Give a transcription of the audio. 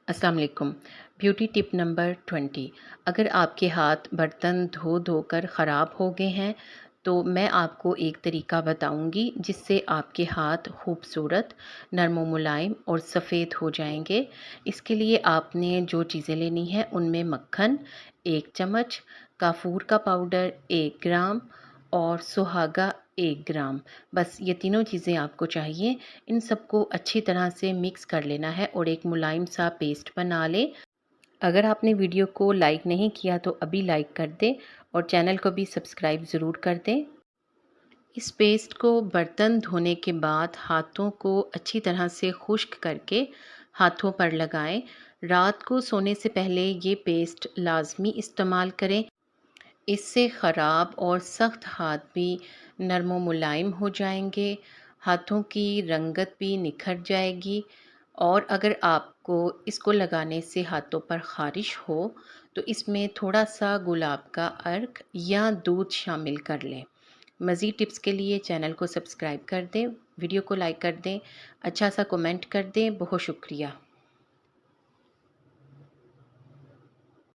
अस्सलाम वालेकुम। Beauty tip number 20। अगर आपके हाथ बर्तन धो धोकर ख़राब हो गए हैं तो मैं आपको एक तरीका बताऊंगी जिससे आपके हाथ खूबसूरत, नरम व मुलायम और सफ़ेद हो जाएंगे। इसके लिए आपने जो चीज़ें लेनी हैं उनमें मक्खन 1 चम्मच, काफ़ूर का पाउडर 1 ग्राम और सुहागा 1 ग्राम। बस ये तीनों चीज़ें आपको चाहिए। इन सबको अच्छी तरह से मिक्स कर लेना है और एक मुलायम सा पेस्ट बना लें। अगर आपने वीडियो को लाइक नहीं किया तो अभी लाइक कर दें और चैनल को भी सब्सक्राइब ज़रूर कर दें। इस पेस्ट को बर्तन धोने के बाद हाथों को अच्छी तरह से खुश्क करके हाथों पर लगाएं। रात को सोने से पहले ये पेस्ट लाजमी इस्तेमाल करें। इससे ख़राब और सख्त हाथ भी नरम व मुलायम हो जाएंगे, हाथों की रंगत भी निखर जाएगी। और अगर आपको इसको लगाने से हाथों पर ख़ारिश हो तो इसमें थोड़ा सा गुलाब का अर्क या दूध शामिल कर लें। मज़ीद टिप्स के लिए चैनल को सब्सक्राइब कर दें, वीडियो को लाइक कर दें, अच्छा सा कमेंट कर दें। बहुत शुक्रिया।